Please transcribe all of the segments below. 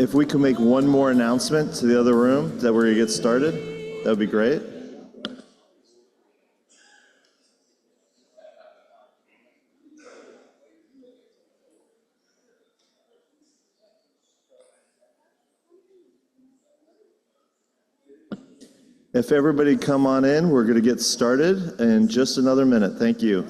If we could make one more announcement to the other room that we're going to get started, that would be great. If everybody come on in, we're going to get started in just another minute. Thank you.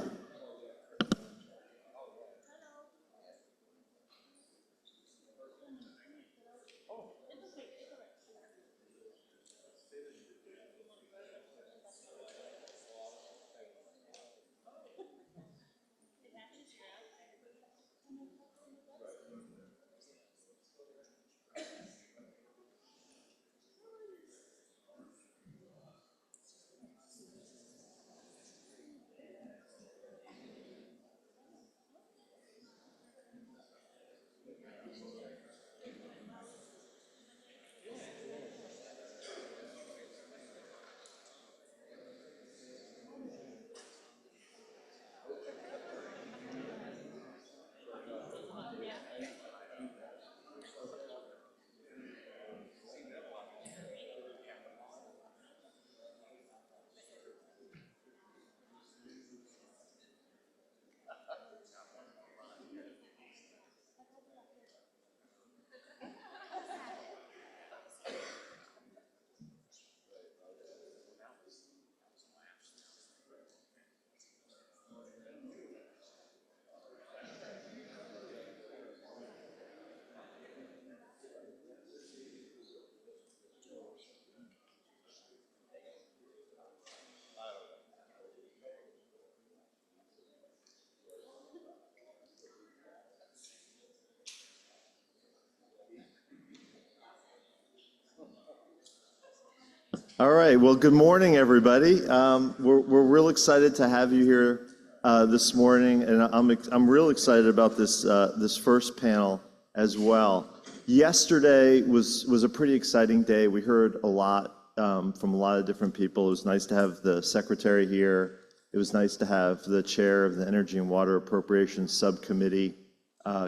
All right. Well, good morning, everybody. We're real excited to have you here this morning, and I'm real excited about this first panel as well. Yesterday was a pretty exciting day. We heard a lot from a lot of different people. It was nice to have the secretary here. It was nice to have the chair of the Energy and Water Appropriations Subcommittee,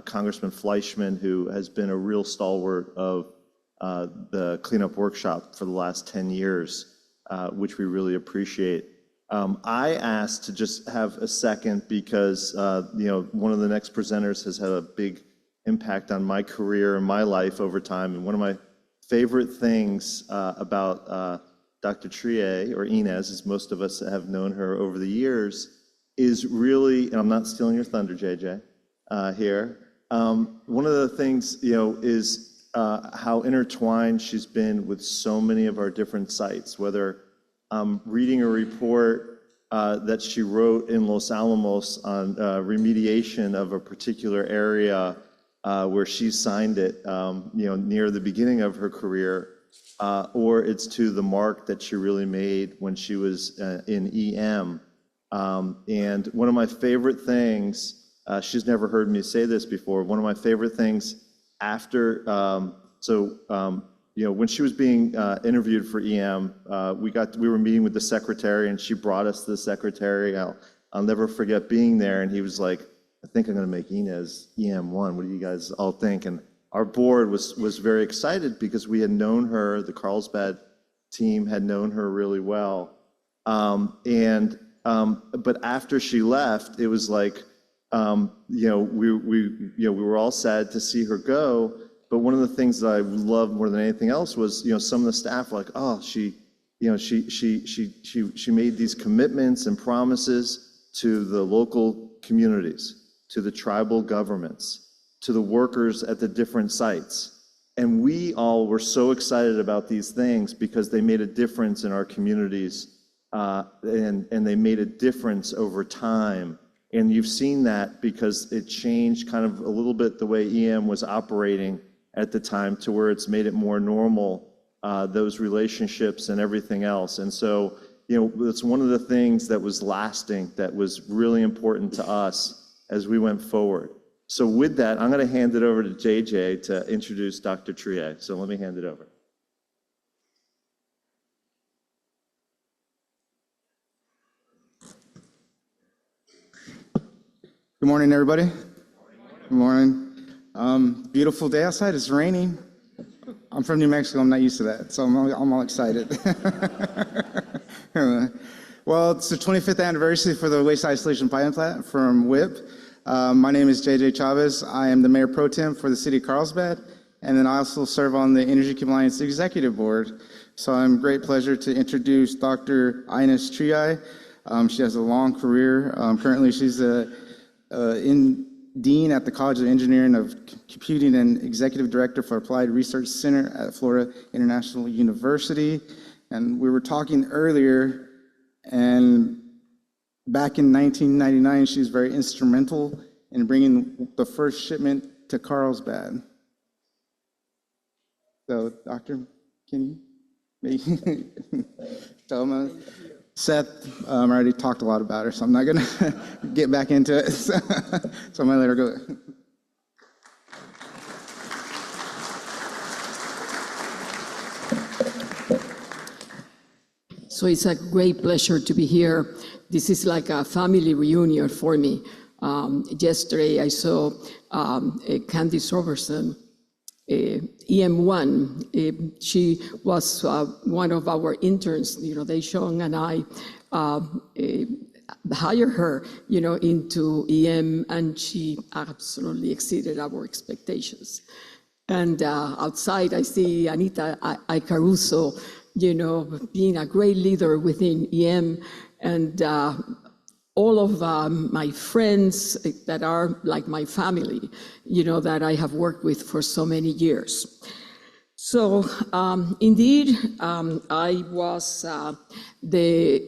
Congressman Fleischman, who has been a real stalwart of the cleanup workshop for the last 10 years, which we really appreciate. I asked to just have a second because one of the next presenters has had a big impact on my career and my life over time. And one of my favorite things about Dr. Triay, or Ines, as most of us have known her over the years, is really, and I'm not stealing your thunder, JJ, here. One of the things, is how intertwined she's been with so many of our different sites, whether I'm reading a report that she wrote in Los Alamos on remediation of a particular area where she signed it, near the beginning of her career, or it's to the mark that she really made when she was in EM. And one of my favorite things, she's never heard me say this before, one of my favorite things after, when she was being interviewed for EM, we were meeting with the secretary, and she brought us to the secretary. I'll never forget being there, and he was like, "I think I'm going to make Ines EM1. What do you guys all think?" And our board was very excited because we had known her. The Carlsbad team had known her really well, but after she left, it was like, we were all sad to see her go. But one of the things that I loved more than anything else was, some of the staff were like, "Oh, she made these commitments and promises to the local communities, to the tribal governments, to the workers at the different sites." And we all were so excited about these things because they made a difference in our communities, and they made a difference over time. And you've seen that because it changed kind of a little bit the way EM was operating at the time to where it's made it more normal, those relationships and everything else. And so, it's one of the things that was lasting, that was really important to us as we went forward. So with that, I'm going to hand it over to JJ to introduce Dr. Triay. So let me hand it over. Good morning, everybody. Good morning. Beautiful day outside. It's raining. I'm from New Mexico, I'm not used to that, so I'm all excited. Well, it's the 25th anniversary for the Waste Isolation Pilot Plant from WIPP. My name is JJ Chavez. I am the Mayor Pro Tem for the City of Carlsbad, and then I also serve on the Energy Compliance Executive Board. So I'm great pleasure to introduce Dr. Ines Triay. She has a long career. Currently, she's Dean at the College of Engineering of Computing and Executive Director for Applied Research Center at Florida International University. And we were talking earlier, and back in 1999, she was very instrumental in bringing the first shipment to Carlsbad. So, Doctor, can you maybe tell them? Seth already talked a lot about her, so I'm not going to get back into it. So I'm going to let her go. So it's a great pleasure to be here. This is like a family reunion for me. Yesterday I saw Candice Robertson, EM1. She was one of our interns. Daeshon and I hired her, into EM, and she absolutely exceeded our expectations. And outside, I see Anita Caruso, being a great leader within EM, and all of my friends that are like my family, that I have worked with for so many years. So indeed, I was the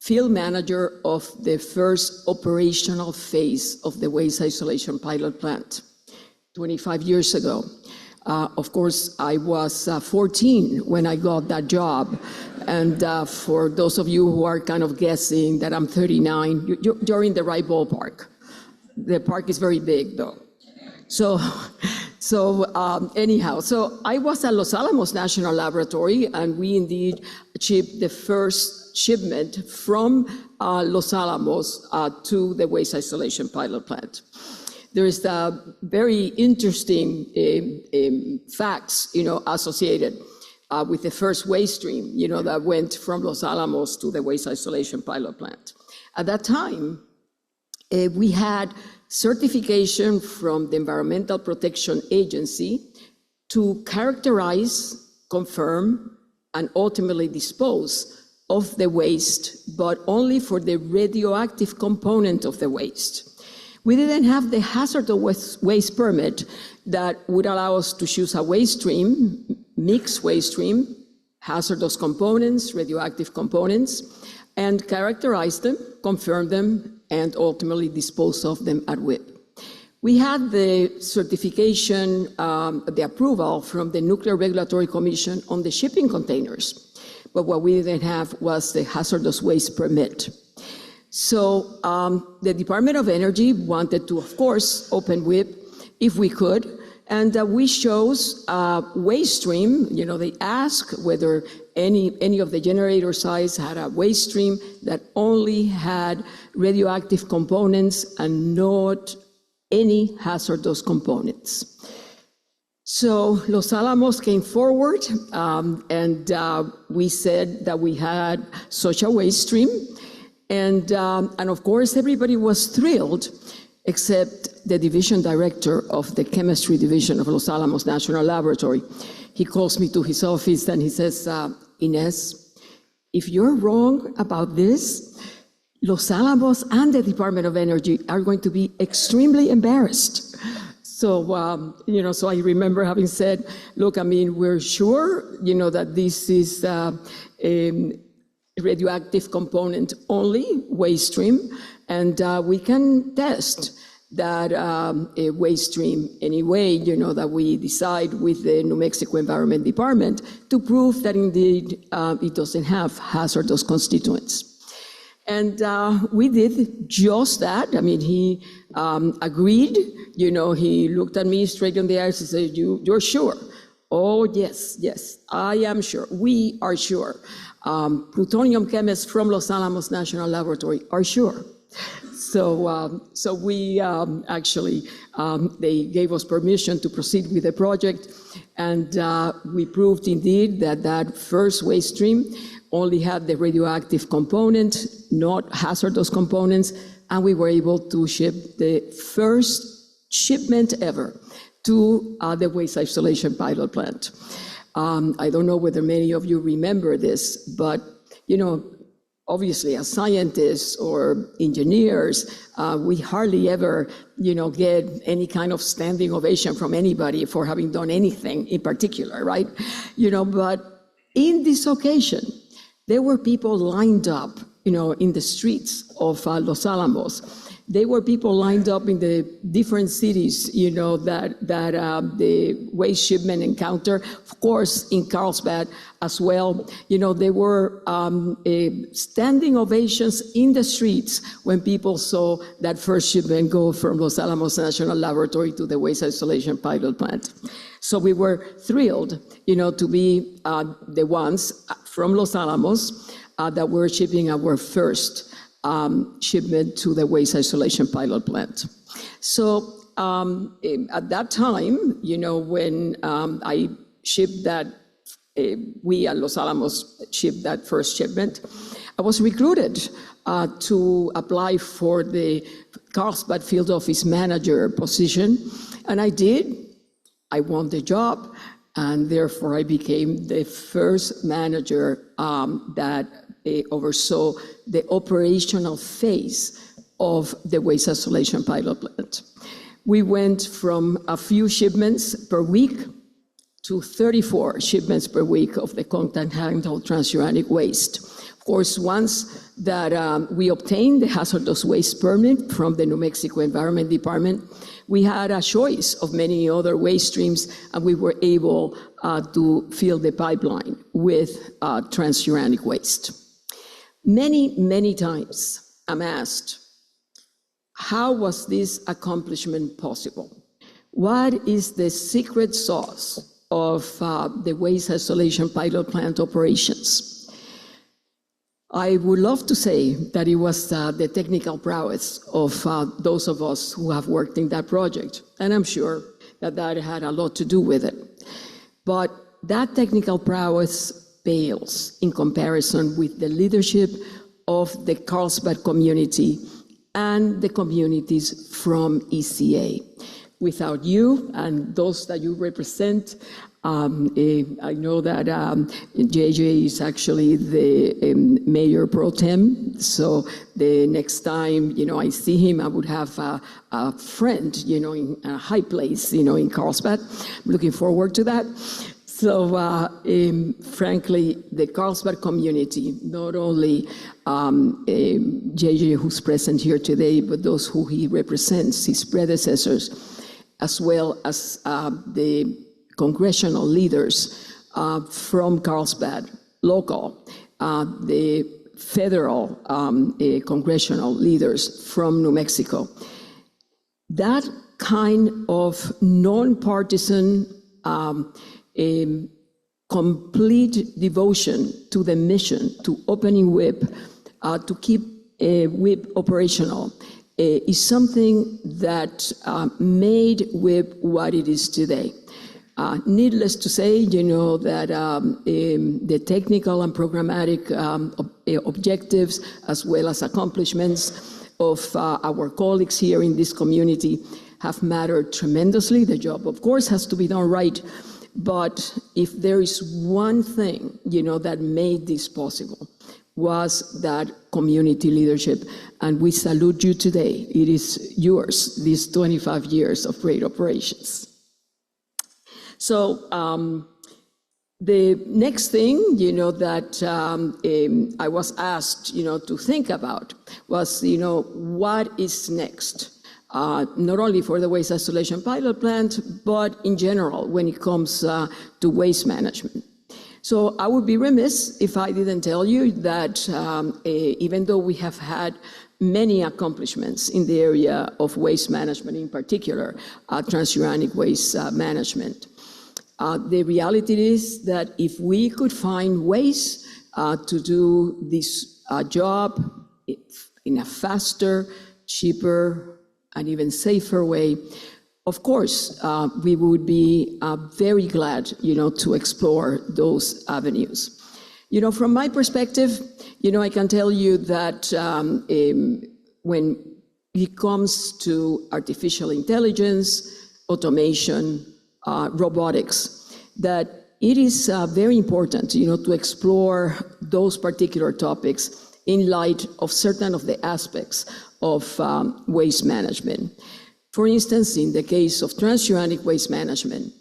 field manager of the first operational phase of the waste isolation pilot plant 25 years ago. Of course, I was 14 when I got that job. And for those of you who are kind of guessing that I'm 39, you're in the right ballpark. The park is very big, though. So anyhow, so I was at Los Alamos National Laboratory, and we indeed achieved the first shipment from Los Alamos to the waste isolation pilot plant. There is very interesting facts, associated with the first waste stream, that went from Los Alamos to the waste isolation pilot plant. At that time, we had certification from the Environmental Protection Agency to characterize, confirm, and ultimately dispose of the waste, but only for the radioactive component of the waste. We didn't have the hazardous waste permit that would allow us to choose a waste stream, mixed waste stream, hazardous components, radioactive components, and characterize them, confirm them, and ultimately dispose of them at WIPP. We had the certification, the approval from the Nuclear Regulatory Commission on the shipping containers, but what we didn't have was the hazardous waste permit. So the Department of Energy wanted to, of course, open WIPP if we could, and we chose waste stream. They asked whether any of the generator sites had a waste stream that only had radioactive components and not any hazardous components. So Los Alamos came forward, and we said that we had such a waste stream. And of course, everybody was thrilled, except the division director of the chemistry division of Los Alamos National Laboratory. He calls me to his office and he says, Ines, if you're wrong about this, Los Alamos and the Department of Energy are going to be extremely embarrassed. So, so I remember having said, look, we're sure, that this is radioactive component only waste stream, and we can test that waste stream anyway, that we decide with the New Mexico Environment Department to prove that indeed it doesn't have hazardous constituents. And we did just that. He agreed, he looked at me straight in the eyes and said, you're sure? Oh, yes, I am sure. We are sure. Plutonium chemists from Los Alamos National Laboratory are sure. So we actually, they gave us permission to proceed with the project, and we proved indeed that that first waste stream only had the radioactive component, not hazardous components, and we were able to ship the first shipment ever to the waste isolation pilot plant. I don't know whether many of you remember this, but obviously as scientists or engineers, we hardly ever, get any kind of standing ovation from anybody for having done anything in particular, right? But in this occasion, there were people lined up, in the streets of Los Alamos. There were people lined up in the different cities, that the waste shipment encounter. Of course, in Carlsbad as well. There were standing ovations in the streets when people saw that first shipment go from Los Alamos National Laboratory to the waste isolation pilot plant. So we were thrilled, to be the ones from Los Alamos that were shipping our first shipment to the waste isolation pilot plant. So at that time, when I shipped that, we at Los Alamos shipped that first shipment, I was recruited to apply for the Carlsbad field office manager position, and I did. I won the job, and therefore I became the first manager that oversaw the operational phase of the waste isolation pilot plant. We went from a few shipments per week to 34 shipments per week of the contact handled transuranic waste. Of course, once that we obtained the hazardous waste permit from the New Mexico Environment Department, we had a choice of many other waste streams, and we were able to fill the pipeline with transuranic waste. Many, many times I'm asked, how was this accomplishment possible? What is the secret sauce of the waste isolation pilot plant operations? I would love to say that it was the technical prowess of those of us who have worked in that project, and I'm sure that that had a lot to do with it. But that technical prowess pales in comparison with the leadership of the Carlsbad community and the communities from ECA. Without you and those that you represent, I know that JJ is actually the mayor pro tem, so the next time I see him, I would have a friend in a high place in Carlsbad. I'm looking forward to that. So frankly, the Carlsbad community, not only JJ who's present here today, but those who he represents, his predecessors, as well as the congressional leaders from Carlsbad, local, the federal congressional leaders from New Mexico. That kind of non-partisan complete devotion to the mission, to opening WIPP, to keep WIPP operational, is something that made WIPP what it is today. Needless to say, that the technical and programmatic objectives, as well as accomplishments of our colleagues here in this community, have mattered tremendously. The job, of course, has to be done right. But if there is one thing, that made this possible, was that community leadership. And we salute you today. It is yours, these 25 years of great operations. So the next thing, that I was asked, to think about was, what is next? Not only for the waste isolation pilot plant, but in general when it comes to waste management. So I would be remiss if I didn't tell you that even though we have had many accomplishments in the area of waste management, in particular transuranic waste management, the reality is that if we could find ways to do this job in a faster, cheaper, and even safer way, of course, we would be very glad, to explore those avenues. From my perspective, I can tell you that when it comes to artificial intelligence, automation, robotics, that it is very important, to explore those particular topics in light of certain of the aspects of waste management. For instance, in the case of transoceanic waste management,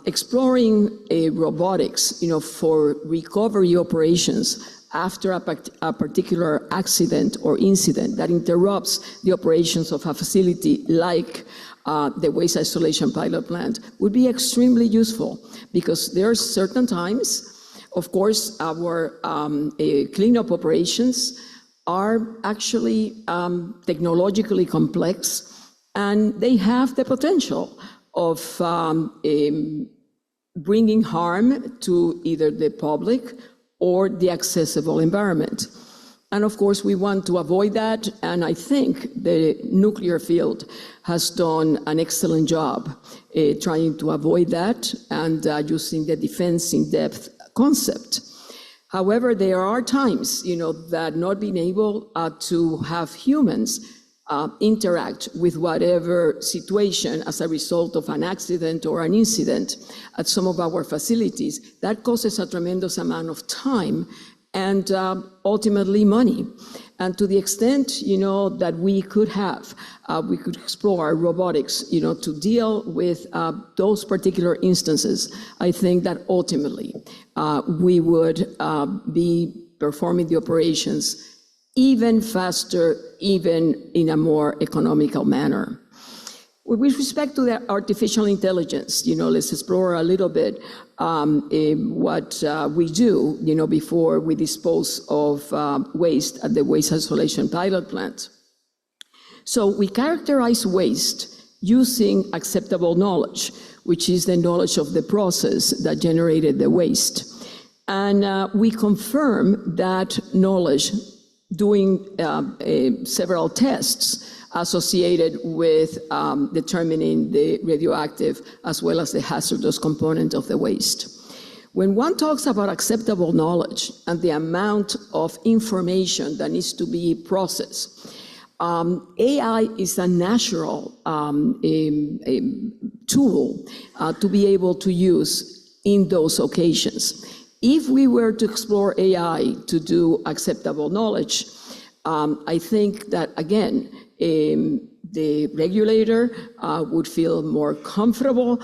exploring robotics, for recovery operations after a particular accident or incident that interrupts the operations of a facility like the waste isolation pilot plant would be extremely useful, because there are certain times, of course, our cleanup operations are actually technologically complex, and they have the potential of bringing harm to either the public or the accessible environment. And of course, we want to avoid that, and I think the nuclear field has done an excellent job trying to avoid that and using the defense in depth concept. However, there are times, that not being able to have humans interact with whatever situation as a result of an accident or an incident at some of our facilities, that causes a tremendous amount of time and ultimately money. And to the extent, that we could explore robotics, to deal with those particular instances, I think that ultimately we would be performing the operations even faster, even in a more economical manner. With respect to the artificial intelligence, let's explore a little bit what we do, before we dispose of waste at the waste isolation pilot plant. So we characterize waste using acceptable knowledge, which is the knowledge of the process that generated the waste. And we confirm that knowledge doing several tests associated with determining the radioactive as well as the hazardous component of the waste. When one talks about acceptable knowledge and the amount of information that needs to be processed, AI is a natural tool to be able to use in those occasions. If we were to explore AI to do acceptable knowledge, I think that, again, the regulator would feel more comfortable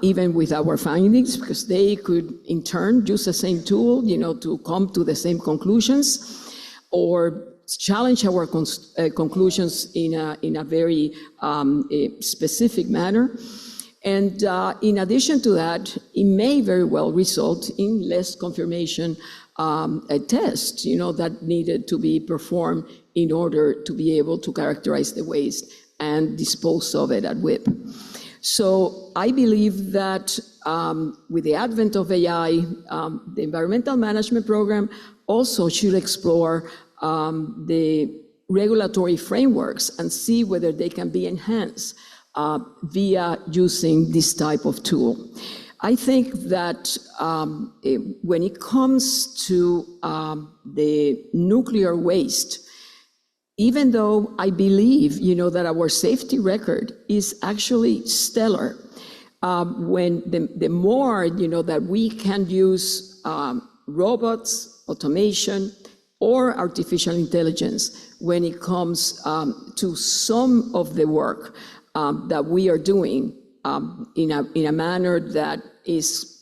even with our findings, because they could in turn use the same tool, to come to the same conclusions or challenge our conclusions in a very specific manner. And in addition to that, it may very well result in less confirmation tests, that needed to be performed in order to be able to characterize the waste and dispose of it at WIPP. So I believe that with the advent of AI, the environmental management program also should explore the regulatory frameworks and see whether they can be enhanced via using this type of tool. I think that when it comes to the nuclear waste, even though I believe, that our safety record is actually stellar, when the more, that we can use robots, automation, or artificial intelligence when it comes to some of the work that we are doing in a manner that is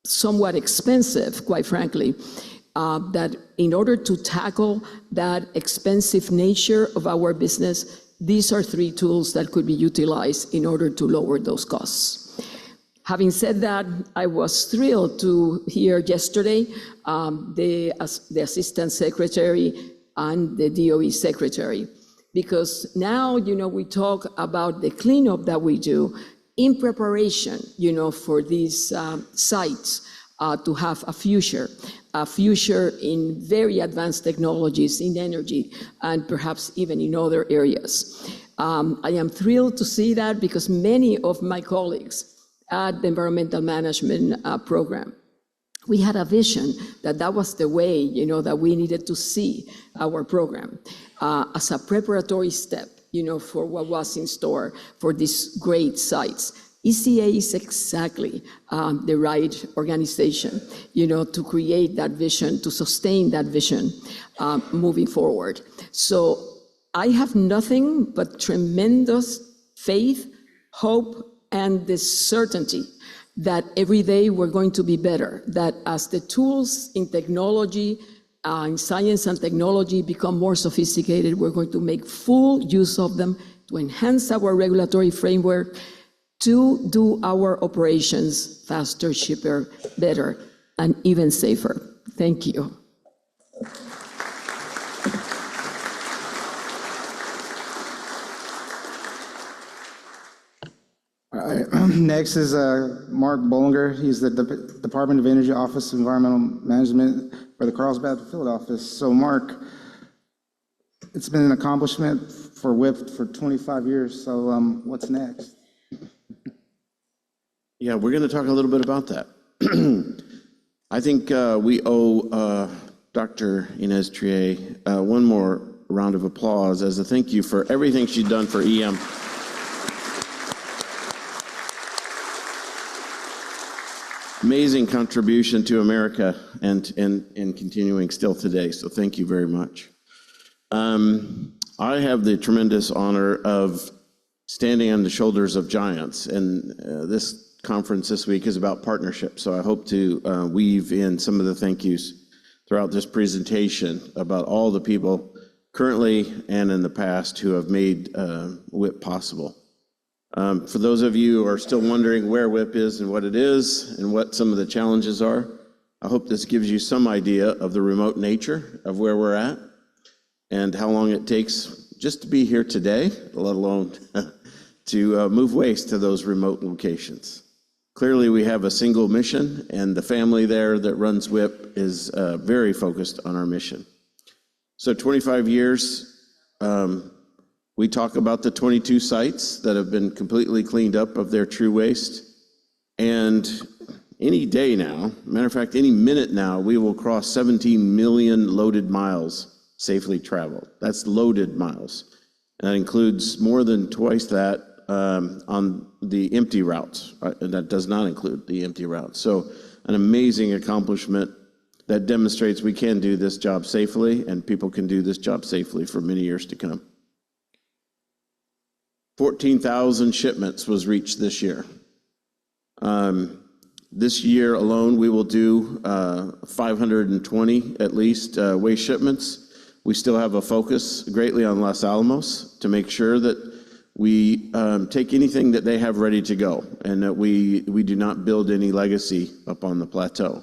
somewhat expensive, quite frankly, that in order to tackle that expensive nature of our business, these are three tools that could be utilized in order to lower those costs. Having said that, I was thrilled to hear yesterday the Assistant Secretary and the DOE Secretary, because now, we talk about the cleanup that we do in preparation, for these sites to have a future in very advanced technologies in energy and perhaps even in other areas. I am thrilled to see that because many of my colleagues at the environmental management program, we had a vision that was the way, that we needed to see our program as a preparatory step, for what was in store for these great sites. ECA is exactly the right organization, to create that vision, to sustain that vision moving forward. So I have nothing but tremendous faith, hope, and the certainty that every day we're going to be better, that as the tools in technology, in science and technology become more sophisticated, we're going to make full use of them to enhance our regulatory framework, to do our operations faster, cheaper, better, and even safer. Thank you. All right. Next is Mark Bollinger. He's the Department of Energy Office of Environmental Management for the Carlsbad Field Office. So Mark, it's been an accomplishment for WIPP for 25 years. So what's next? Yeah, we're going to talk a little bit about that. I think we owe Dr. Ines Triay one more round of applause as a thank you for everything she's done for EM. Amazing contribution to America and continuing still today, so thank you very much. I have the tremendous honor of standing on the shoulders of giants, and this conference this week is about partnership, so I hope to weave in some of the thank yous throughout this presentation about all the people currently and in the past who have made WIPP possible. For those of you who are still wondering where WIPP is and what it is and what some of the challenges are, I hope this gives you some idea of the remote nature of where we're at and how long it takes just to be here today, let alone to move waste to those remote locations. Clearly, we have a single mission, and the family there that runs WIPP is very focused on our mission. So 25 years, we talk about the 22 sites that have been completely cleaned up of their true waste. And any day now, matter of fact, any minute now, we will cross 17 million loaded miles safely traveled. That's loaded miles. And that includes more than twice that on the empty routes. And that does not include the empty routes. So an amazing accomplishment that demonstrates we can do this job safely, and people can do this job safely for many years to come. 14,000 shipments was reached this year. This year alone, we will do 520 at least waste shipments. We still have a focus greatly on Los Alamos to make sure that we take anything that they have ready to go, and that we do not build any legacy up on the plateau.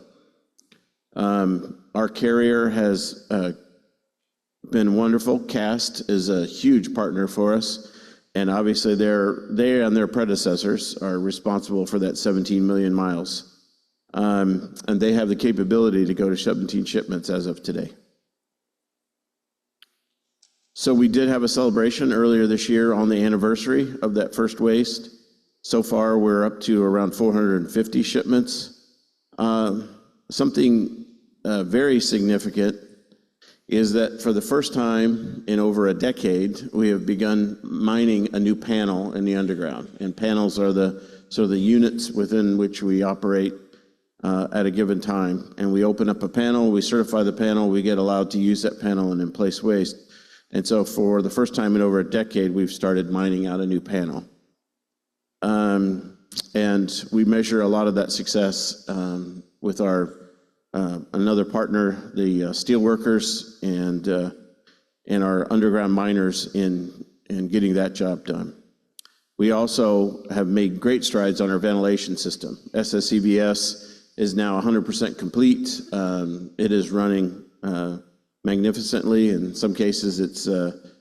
Our carrier has been wonderful. CAST is a huge partner for us. And obviously, they and their predecessors are responsible for that 17 million miles. And they have the capability to go to 17 shipments as of today. So we did have a celebration earlier this year on the anniversary of that first waste. So far, we're up to around 450 shipments. Something very significant is that for the first time in over a decade, we have begun mining a new panel in the underground. And panels are the units within which we operate at a given time. And we open up a panel, we certify the panel, we get allowed to use that panel and in place waste. And so for the first time in over a decade, we've started mining out a new panel. And we measure a lot of that success with our another partner, the steelworkers and our underground miners in getting that job done. We also have made great strides on our ventilation system. SSCVS is now 100% complete. It is running magnificently. In some cases, it's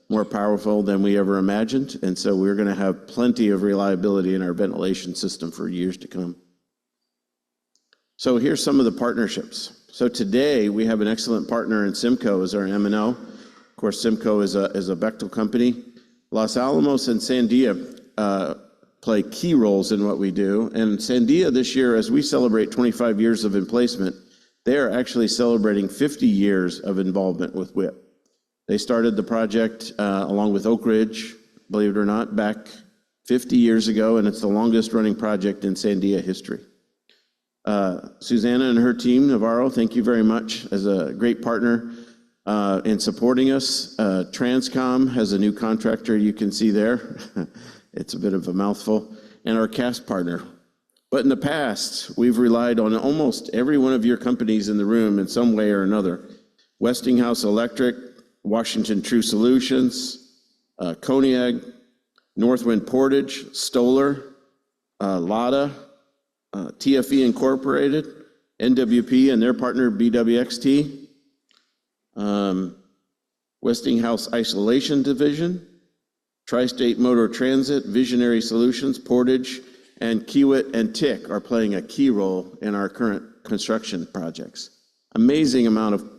more powerful than we ever imagined. And so we're going to have plenty of reliability in our ventilation system for years to come. So here's some of the partnerships. So today we have an excellent partner in Simcoe as our M&O. Of course, Simcoe is a Bechtel company. Los Alamos and Sandia play key roles in what we do. And Sandia this year, as we celebrate 25 years of emplacement, they are actually celebrating 50 years of involvement with WIPP. They started the project along with Oak Ridge, believe it or not, back 50 years ago, and it's the longest running project in Sandia history. Susanna and her team, Navarro, thank you very much as a great partner in supporting us. Transcom has a new contractor you can see there. It's a bit of a mouthful. And our cast partner. But in the past, we've relied on almost every one of your companies in the room in some way or another. Westinghouse Electric, Washington True Solutions, Cognac, Northwind Portage, Stoller, Lada, TFE Incorporated, NWP and their partner BWXT, Westinghouse Isolation Division, Tri-State Motor Transit, Visionary Solutions, Portage, and Kiewit and TIC are playing a key role in our current construction projects. Amazing amount of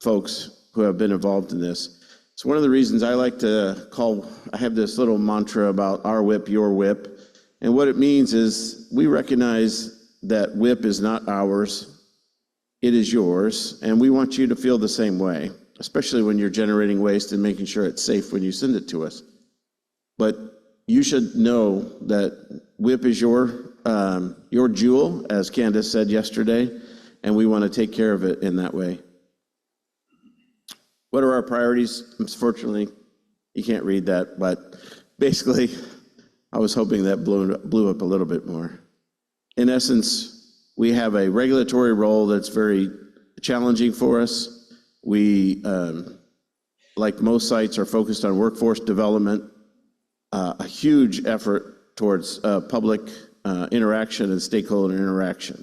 folks who have been involved in this. It's one of the reasons I like to I have this little mantra about our WIPP, your WIPP. And what it means is we recognize that WIPP is not ours, it is yours, and we want you to feel the same way, especially when you're generating waste and making sure it's safe when you send it to us. But you should know that WIPP is your jewel, as Candace said yesterday, and we want to take care of it in that way. What are our priorities? Unfortunately, you can't read that, but basically, I was hoping that blew up a little bit more. In essence, we have a regulatory role that's very challenging for us. We, like most sites, are focused on workforce development, a huge effort towards public interaction and stakeholder interaction.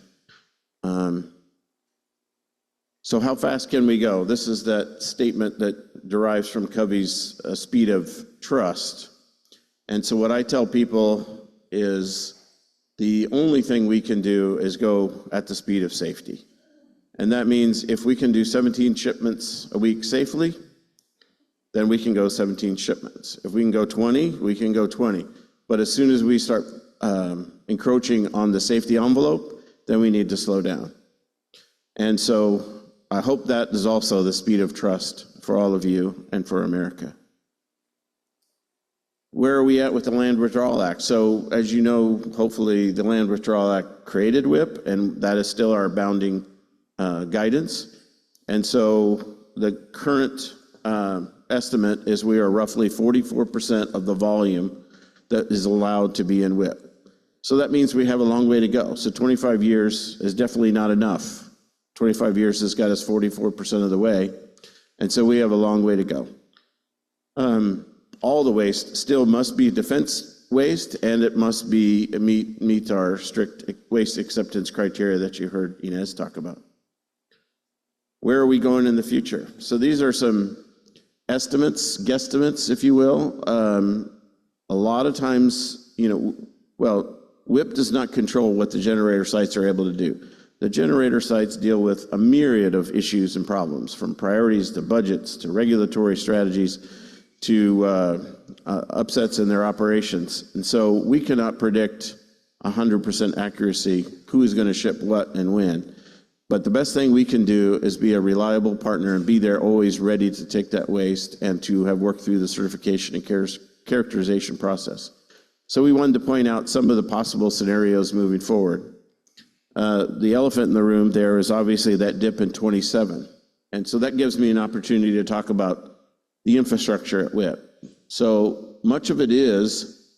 So how fast can we go? This is that statement that derives from Covey's speed of trust. And so what I tell people is the only thing we can do is go at the speed of safety. And that means if we can do 17 shipments a week safely, then we can go 17 shipments. If we can go 20, we can go 20. But as soon as we start encroaching on the safety envelope, then we need to slow down. And so I hope that is also the speed of trust for all of you and for America. Where are we at with the Land Withdrawal Act? So as you know, hopefully the Land Withdrawal Act created WIPP, and that is still our bounding guidance. And so the current estimate is we are roughly 44% of the volume that is allowed to be in WIPP. So that means we have a long way to go. So 25 years is definitely not enough. 25 years has got us 44% of the way. And so we have a long way to go. All the waste still must be defense waste, and it must be meet our strict waste acceptance criteria that you heard Ines talk about. Where are we going in the future? So these are some estimates, guesstimates, if you will. A lot of times, WIPP does not control what the generator sites are able to do. The generator sites deal with a myriad of issues and problems, from priorities to budgets to regulatory strategies to upsets in their operations. And so we cannot predict 100% accuracy who is going to ship what and when. But the best thing we can do is be a reliable partner and be there always ready to take that waste and to have worked through the certification and characterization process. So we wanted to point out some of the possible scenarios moving forward. The elephant in the room there is obviously that dip in 27. And so that gives me an opportunity to talk about the infrastructure at WIPP. So much of it is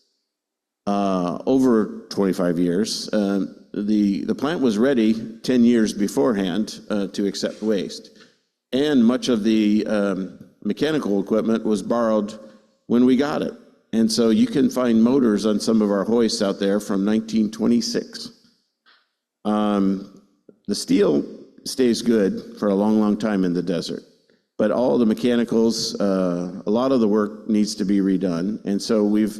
over 25 years. The plant was ready 10 years beforehand to accept waste. And much of the mechanical equipment was borrowed when we got it. And so you can find motors on some of our hoists out there from 1926. The steel stays good for a long, long time in the desert. But all the mechanicals, a lot of the work needs to be redone. And so we've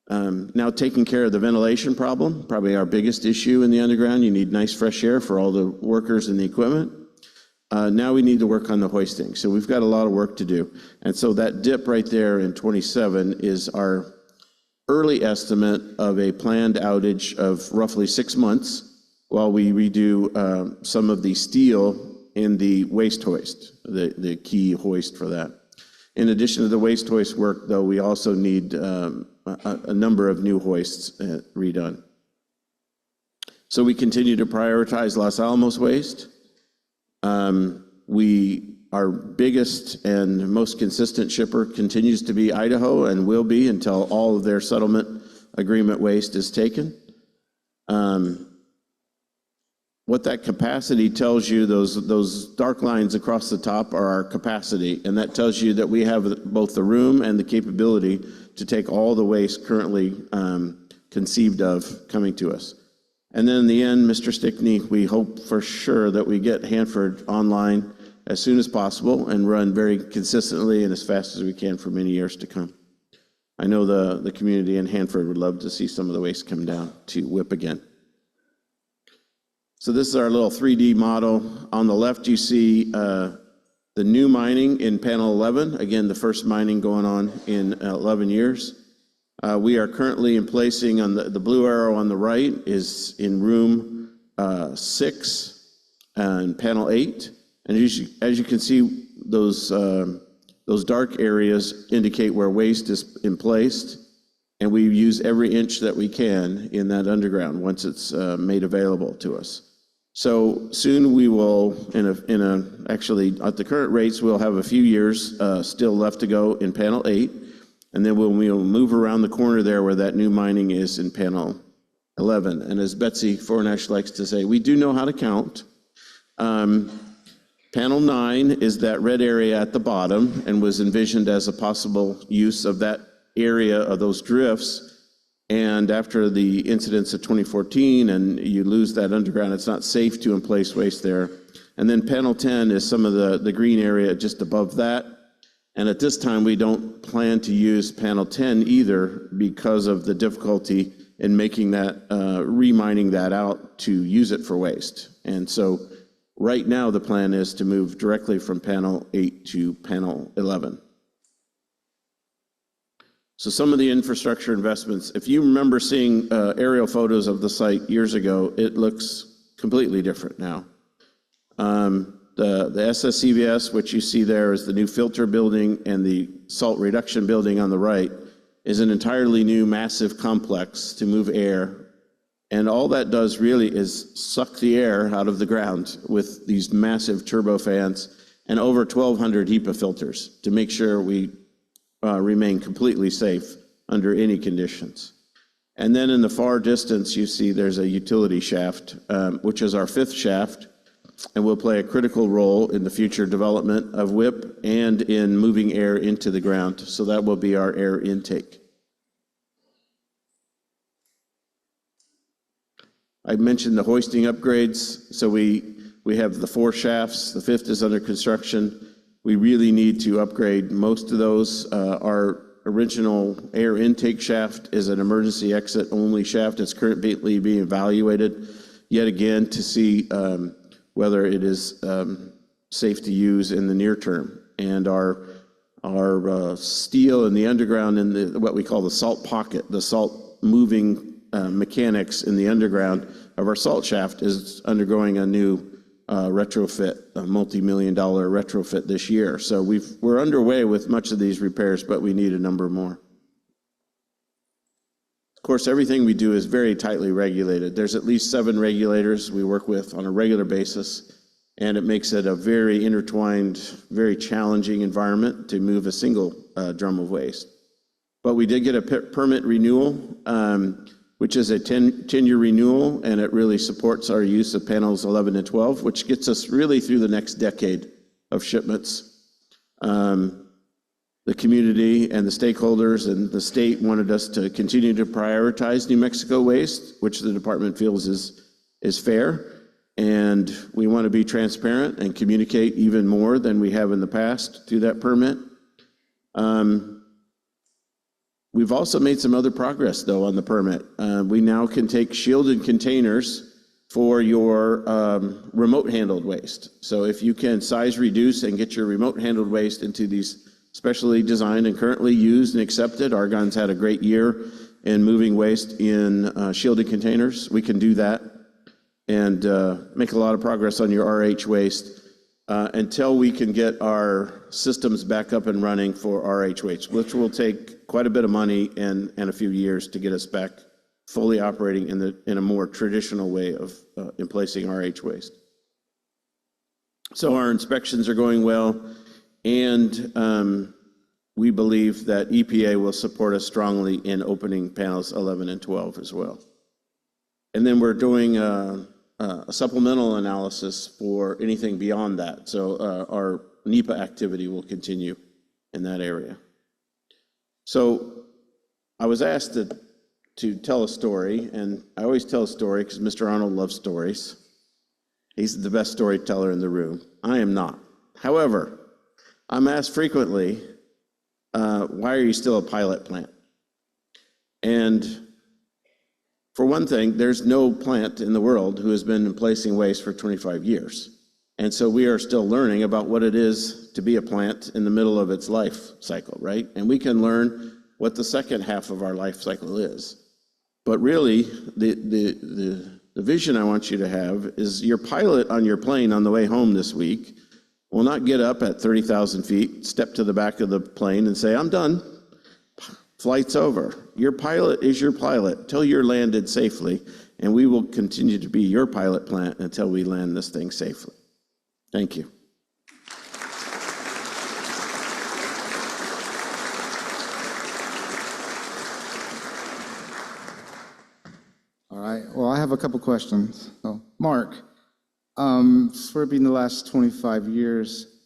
Now taking care of the ventilation problem, probably our biggest issue in the underground. You need nice fresh air for all the workers and the equipment. Now we need to work on the hoisting. So we've got a lot of work to do. And so that dip right there in 27 is our early estimate of a planned outage of roughly 6 months while we redo some of the steel in the waste hoist, the key hoist for that. In addition to the waste hoist work, though, we also need a number of new hoists redone. So we continue to prioritize Los Alamos waste. Our biggest and most consistent shipper continues to be Idaho and will be until all of their settlement agreement waste is taken. What that capacity tells you, those dark lines across the top are our capacity, and that tells you that we have both the room and the capability to take all the waste currently conceived of coming to us. And then in the end, Mr. Stickney, we hope for sure that we get Hanford online as soon as possible and run very consistently and as fast as we can for many years to come. I know the community in Hanford would love to see some of the waste come down to WIPP again. So this is our little 3D model. On the left, you see the new mining in panel 11. Again, the first mining going on in 11 years. We are currently placing on the blue arrow on the right is in room 6 and panel 8. And as you can see, those dark areas indicate where waste is placed. And we use every inch that we can in that underground once it's made available to us. So soon we will, actually at the current rates, we'll have a few years still left to go in panel 8. And then we'll move around the corner there where that new mining is in panel 11. And as Betsy Fornash likes to say, we do know how to count. Panel 9 is that red area at the bottom and was envisioned as a possible use of that area of those drifts. And after the incidents of 2014 and you lose that underground, it's not safe to emplace waste there. And then panel 10 is some of the green area just above that. And at this time, we don't plan to use panel 10 either because of the difficulty in making that, remining that out to use it for waste. And so right now, the plan is to move directly from panel 8 to panel 11. So some of the infrastructure investments, if you remember seeing aerial photos of the site years ago, it looks completely different now. The SSCBS, which you see there is the new filter building, and the salt reduction building on the right is an entirely new massive complex to move air. And all that does really is suck the air out of the ground with these massive turbofans and over 1,200 HEPA filters to make sure we remain completely safe under any conditions. And then in the far distance, you see there's a utility shaft, which is our 5th shaft, and will play a critical role in the future development of WIPP and in moving air into the ground. So that will be our air intake. I mentioned the hoisting upgrades. So we have the 4 shafts. The 5th is under construction. We really need to upgrade most of those. Our original air intake shaft is an emergency exit only shaft. It's currently being evaluated yet again to see whether it is safe to use in the near term. And our steel in the underground in what we call the salt pocket, the salt moving mechanics in the underground of our salt shaft is undergoing a new retrofit, a multi-million-dollar retrofit this year. So we're underway with much of these repairs, but we need a number more. Of course, everything we do is very tightly regulated. There's at least 7 regulators we work with on a regular basis, and it makes it a very intertwined, very challenging environment to move a single drum of waste. But we did get a permit renewal, which is a 10-year renewal, and it really supports our use of panels 11 and 12, which gets us really through the next decade of shipments. The community and the stakeholders and the state wanted us to continue to prioritize New Mexico waste, which the department feels is fair. And we want to be transparent and communicate even more than we have in the past through that permit. We've also made some other progress, though, on the permit. We now can take shielded containers for your remote handled waste. So if you can size reduce and get your remote handled waste into these specially designed and currently used and accepted, Argonne's had a great year in moving waste in shielded containers. We can do that and make a lot of progress on your RH waste until we can get our systems back up and running for RH waste, which will take quite a bit of money and a few years to get us back fully operating in a more traditional way of in placing RH waste. So our inspections are going well, and we believe that EPA will support us strongly in opening panels 11 and 12 as well. And then we're doing a supplemental analysis for anything beyond that. So our NEPA activity will continue in that area. So I was asked to tell a story, and I always tell a story because Mr. Arnold loves stories. He's the best storyteller in the room. I am not. However, I'm asked frequently, why are you still a pilot plant? And for one thing, there's no plant in the world who has been placing waste for 25 years. And so we are still learning about what it is to be a plant in the middle of its life cycle, right? And we can learn what the second half of our life cycle is. But really, the vision I want you to have is your pilot on your plane on the way home this week will not get up at 30,000 feet, step to the back of the plane and say, I'm done. Flight's over. Your pilot is your pilot till you're landed safely, and we will continue to be your pilot plant until we land this thing safely. Thank you. All right, well, I have a couple questions. So, Mark, for it being the last 25 years,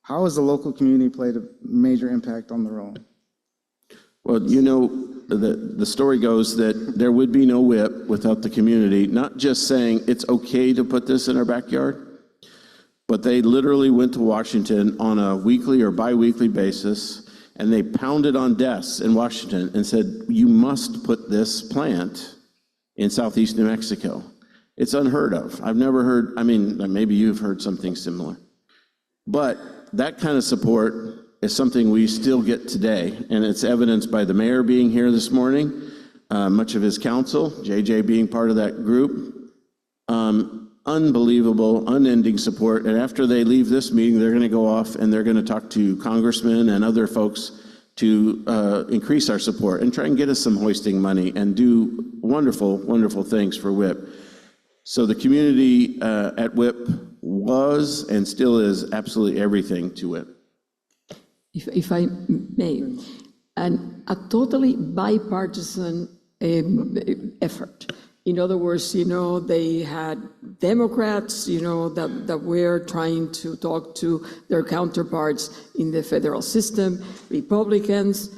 how has the local community played a major impact on the role? Well, you know, the story goes that there would be no WIPP without the community, not just saying it's okay to put this in our backyard, but they literally went to Washington on a weekly or bi-weekly basis, and they pounded on desks in Washington and said, you must put this plant in southeast New Mexico. It's unheard of. I've never heard, I mean, maybe you've heard something similar. But that kind of support is something we still get today, and it's evidenced by the mayor being here this morning, much of his council, JJ being part of that group. Unbelievable, unending support, and after they leave this meeting, they're going to go off and they're going to talk to congressmen and other folks to increase our support and try and get us some hoisting money and do wonderful, wonderful things for WIPP. So the community at WIPP was and still is absolutely everything to WIPP. If I may, and a totally bipartisan effort. In other words, you know, they had Democrats, you know, that were trying to talk to their counterparts in the federal system, Republicans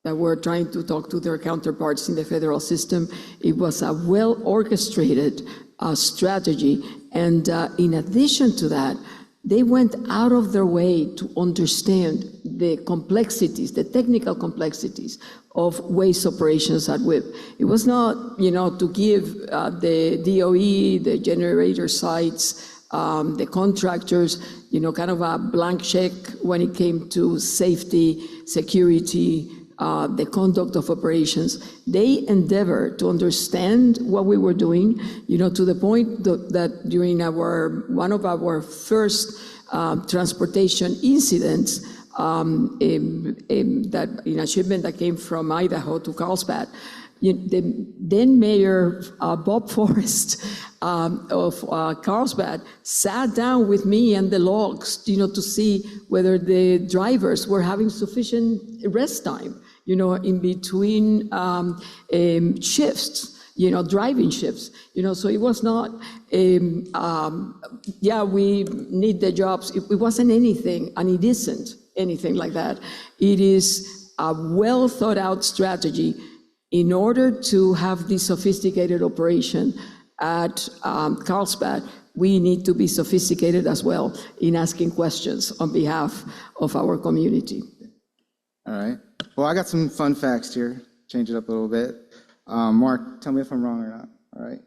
that were trying to talk to their counterparts in the federal system. It was a well-orchestrated strategy. And in addition to that, they went out of their way to understand the complexities, the technical complexities of waste operations at WIPP. It was not, you know, to give the DOE, the generator sites, the contractors, you know, kind of a blank check when it came to safety, security, the conduct of operations. They endeavored to understand what we were doing, you know, to the point that during one of our first transportation incidents, in a shipment that came from Idaho to Carlsbad, the then Mayor Bob Forrest of Carlsbad sat down with me and the logs, you know, to see whether the drivers were having sufficient rest time, you know, in between shifts, you know, driving shifts, you know, so it was not, yeah, we need the jobs. It wasn't anything, and it isn't anything like that. It is a well thought out strategy. In order to have this sophisticated operation at Carlsbad, we need to be sophisticated as well in asking questions on behalf of our community. All right. Well, I got some fun facts here. Change it up a little bit. Mark, tell me if I'm wrong or not. All right.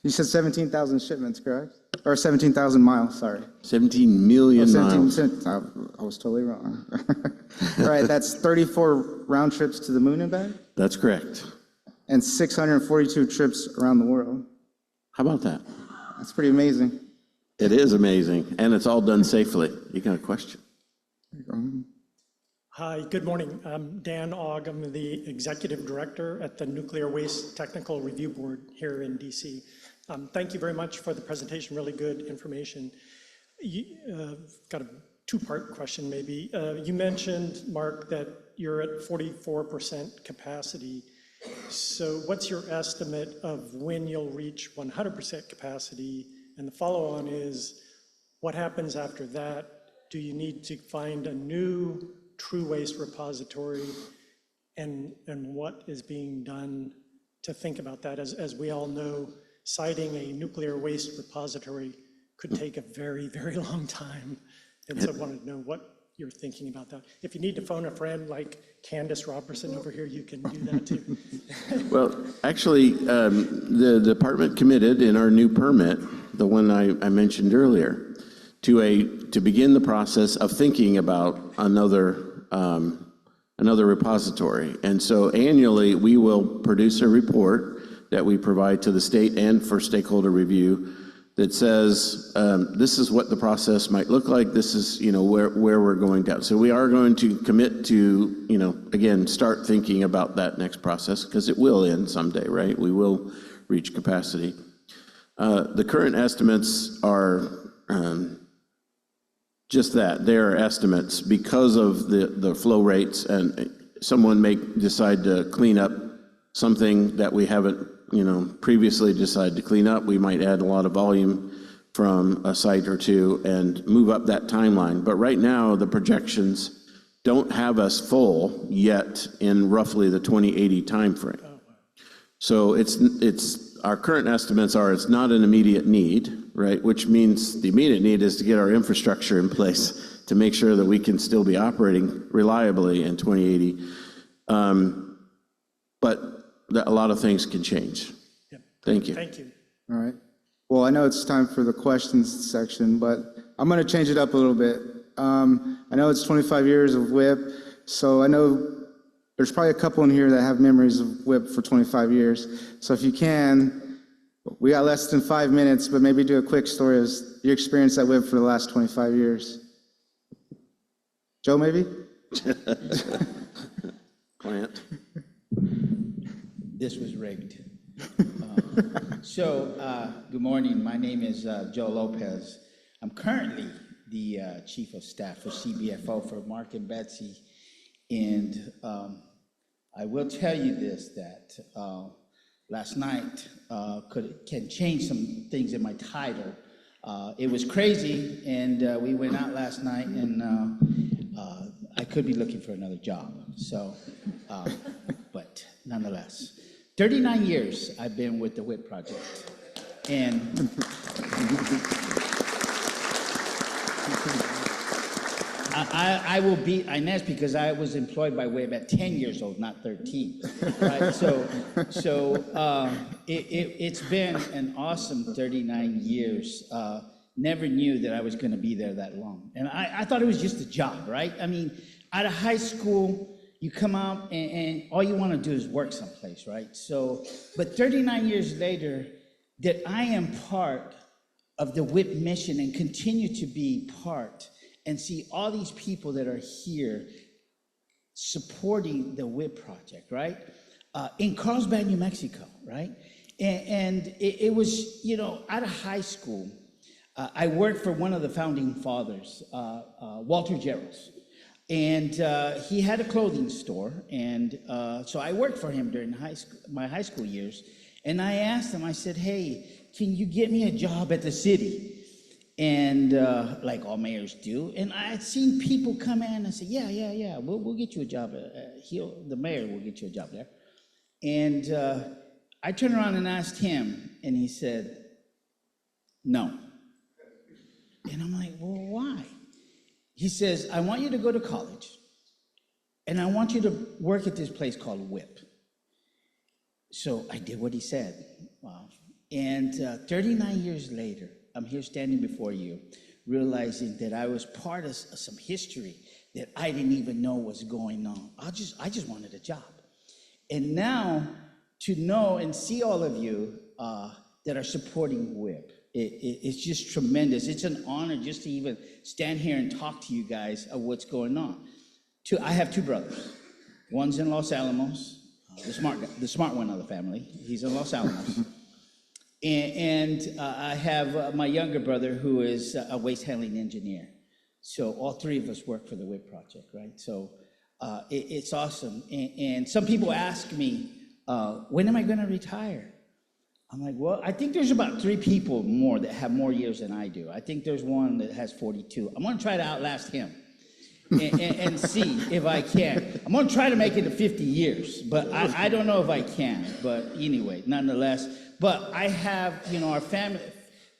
You said 17,000 shipments, correct? Or 17,000 miles, sorry. 17 million miles. I was totally wrong. All right, that's 34 round trips to the moon and back, That's correct. and 642 trips around the world. How about that? That's pretty amazing. It is amazing, and it's all done safely. You got a question? Hi, good morning. I'm Dan Ogg. I'm the Executive Director at the Nuclear Waste Technical Review Board here in DC. Thank you very much for the presentation, really good information. Got a two-part question maybe. You mentioned, Mark, that you're at 44% capacity. So what's your estimate of when you'll reach 100% capacity? And the follow-on is, what happens after that? Do you need to find a new true waste repository? And what is being done to think about that? As we all know, citing a nuclear waste repository could take a very, very long time. And so I wanted to know what you're thinking about that. If you need to phone a friend like Candace Robertson over here, you can do that too. Well, actually, the department committed in our new permit, the one I mentioned earlier, to begin the process of thinking about another repository. And so annually, we will produce a report that we provide to the state and for stakeholder review that says, this is what the process might look like. This is, where we're going down. So we are going to commit to, again, start thinking about that next process, because it will end someday, right? We will reach capacity. The current estimates are just that. They are estimates because of the flow rates, and someone may decide to clean up something that we haven't previously decided to clean up. We might add a lot of volume from a site or two and move up that timeline. But right now, the projections don't have us full yet in roughly the 2080 timeframe. So our current estimates are it's not an immediate need, right? Which means the immediate need is to get our infrastructure in place to make sure that we can still be operating reliably in 2080. But a lot of things can change. Yep. Thank you. Thank you. All right. Well, I know it's time for the questions section, but I'm going to change it up a little bit. I know it's 25 years of WIPP, so I know there's probably a couple in here that have memories of WIPP for 25 years. So if you can, we got less than 5 minutes, but maybe do a quick story of your experience at WIPP for the last 25 years. Joe, maybe? Client. This was rigged. Good morning. My name is Joe Lopez. I'm currently the Chief of Staff for CBFO for Mark and Betsy. And I will tell you this, that last night can change some things in my title. It was crazy, and we went out last night, and I could be looking for another job. So, but nonetheless. 39 years I've been with the WIPP project, and I will beat Ines because I was employed by WIPP at 10 years old, not 13. Right? It's been an awesome 39 years. Never knew that I was going to be there that long, and I thought it was just a job, right? I mean, out of high school, you come out and all you want to do is work someplace, right? So, but 39 years later, that I am part of the WIPP mission and continue to be part and see all these people that are here supporting the WIPP project, right? In Carlsbad, New Mexico, right? And it was, out of high school, I worked for one of the founding fathers, Walter Jarrells. And he had a clothing store, and so I worked for him during my high school years. And I asked him, I said, hey, can you get me a job at the city? And like all mayors do. And I had seen people come in and say, yeah, we'll get you a job. The mayor will get you a job there. And I turned around and asked him, and he said, no. And I'm like, well, why? He says, I want you to go to college, and I want you to work at this place called WIPP. So I did what he said. Wow. And 39 years later, I'm here standing before you, realizing that I was part of some history that I didn't even know was going on. I just wanted a job. And now to know and see all of you that are supporting WIPP, it's just tremendous. It's an honor just to even stand here and talk to you guys of what's going on. I have two brothers. One's in Los Alamos, the smart one of the family. He's in Los Alamos. And I have my younger brother who is a waste handling engineer. So all three of us work for the WIPP project, right? So it's awesome. And some people ask me, when am I gonna retire? I'm like, well, I think there's about 3 people more that have more years than I do. I think there's one that has 42. I'm gonna try to outlast him and see if I can. I'm gonna try to make it to 50 years, but I don't know if I can. But anyway, nonetheless, but I have, our family,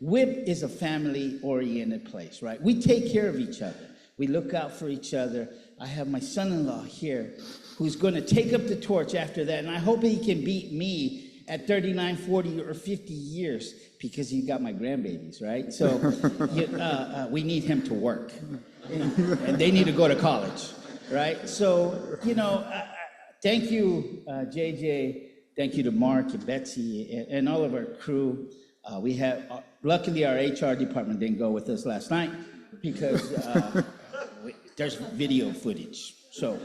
WIPP is a family-oriented place, right? We take care of each other. We look out for each other. I have my son-in-law here who's gonna take up the torch after that, and I hope he can beat me at 39, 40, or 50 years, because you got my grandbabies, right? So we need him to work, and they need to go to college, right? So, thank you, JJ. Thank you to Mark and Betsy and all of our crew. We have, luckily our HR department didn't go with us last night because there's video footage. So,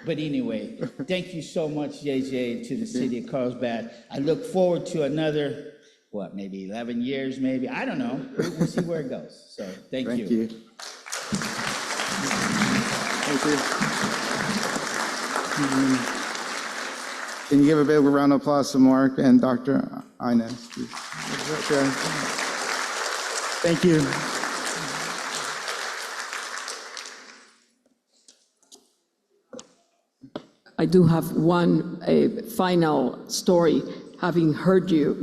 but anyway, thank you so much, JJ, to the city of Carlsbad. I look forward to another, maybe 11 years, maybe. I don't know. We'll see where it goes. So thank you. Thank you. Thank you. Can you give a big round of applause to Mark and Dr. Ines? Thank you. I do have one final story, having heard you,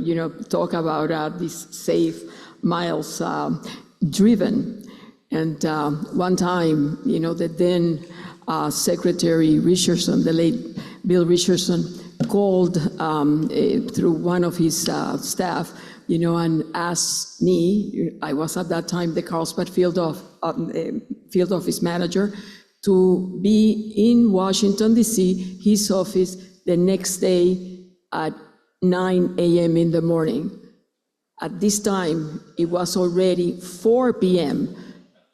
talk about these safe miles driven. And one time, the then Secretary Richardson, the late Bill Richardson, called through one of his staff, and asked me, I was at that time the Carlsbad field office manager, to be in Washington, D.C., his office, the next day at 9 a.m. in the morning. At this time, it was already 4 p.m.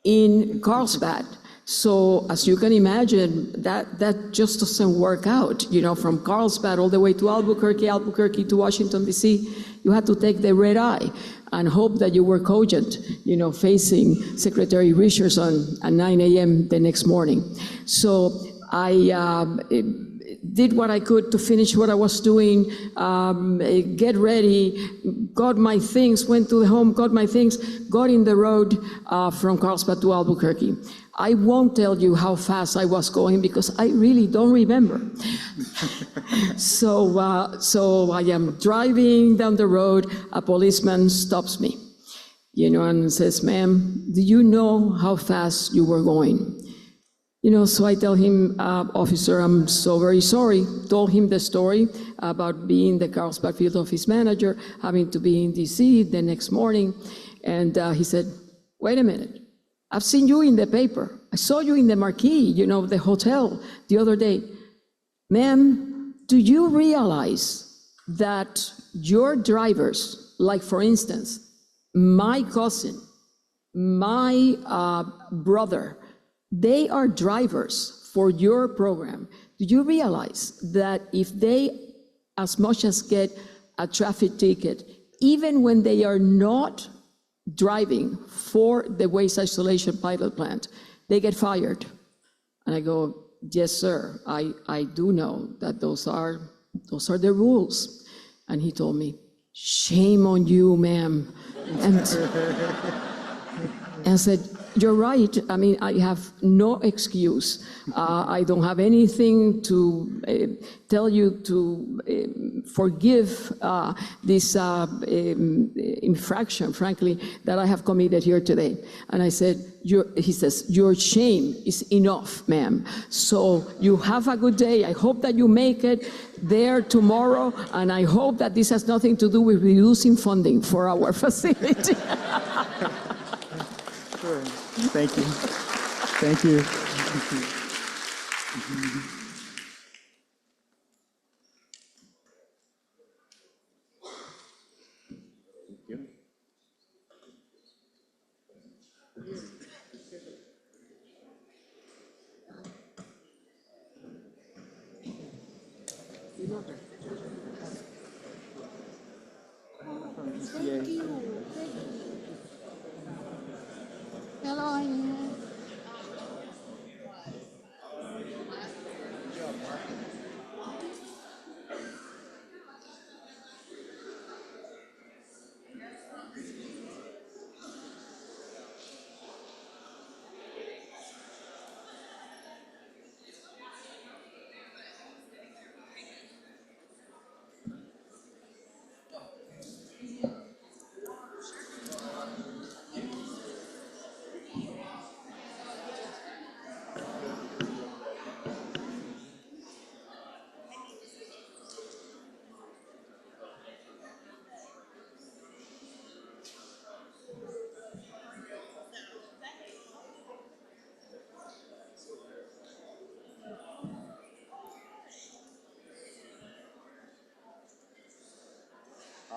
in Carlsbad. So as you can imagine, that just doesn't work out. From Carlsbad all the way to Albuquerque to Washington, D.C., you had to take the red eye and hope that you were cogent, facing Secretary Richardson at 9 a.m. the next morning. So I did what I could to finish what I was doing, get ready, got my things, went to the home, got my things, got in the road from Carlsbad to Albuquerque. I won't tell you how fast I was going because I really don't remember. So I am driving down the road, a policeman stops me, and says, "Ma'am, do you know how fast you were going?" So I tell him, "Officer, I'm so very sorry." Told him the story about being the Carlsbad field office manager, having to be in DC the next morning. And he said, "Wait a minute. I've seen you in the paper. I saw you in the marquee, the hotel the other day. Ma'am, do you realize that your drivers, like for instance, my cousin, my brother, they are drivers for your program. Do you realize that if they as much as get a traffic ticket, even when they are not driving for the waste isolation pilot plant, they get fired?" And I go, "Yes, sir, I do know that those are the rules." And he told me, "Shame on you, ma'am." And I said, You're right. I mean, I have no excuse. I don't have anything to tell you to forgive this infraction, frankly, that I have committed here today. And I said, he says, your shame is enough, ma'am. So you have a good day. I hope that you make it there tomorrow, and I hope that this has nothing to do with reducing funding for our facility. Thank you. Thank you. Thank you. Hello, Ines.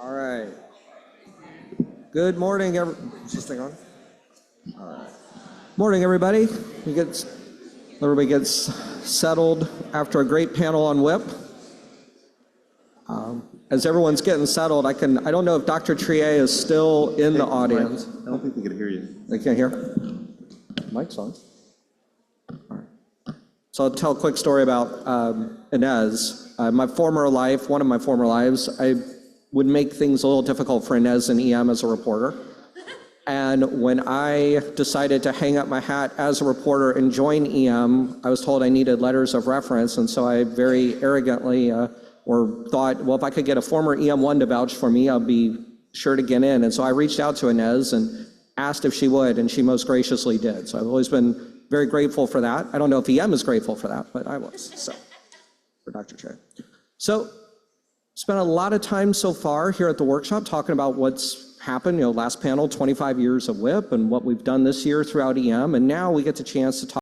All right. Good morning, is this thing on? All right. Morning, everybody. Everybody gets settled after a great panel on WIPP. As everyone's getting settled, I don't know if Dr. Triay is still in the audience. I don't think they can hear you. They can't hear? Mic's on. All right. So I'll tell a quick story about Ines. One of my former lives, I would make things a little difficult for Ines and EM as a reporter. And when I decided to hang up my hat as a reporter and join EM, I was told I needed letters of reference, and so I very arrogantly thought, well, if I could get a former EM1 to vouch for me, I'll be sure to get in. And so I reached out to Ines and asked if she would, and she most graciously did. So I've always been very grateful for that. I don't know if EM is grateful for that, but I was, so, for Dr. Triay. So, spent a lot of time so far here at the workshop talking about what's happened, last panel, 25 years of WIPP, and what we've done this year throughout EM, and now we get the chance to talk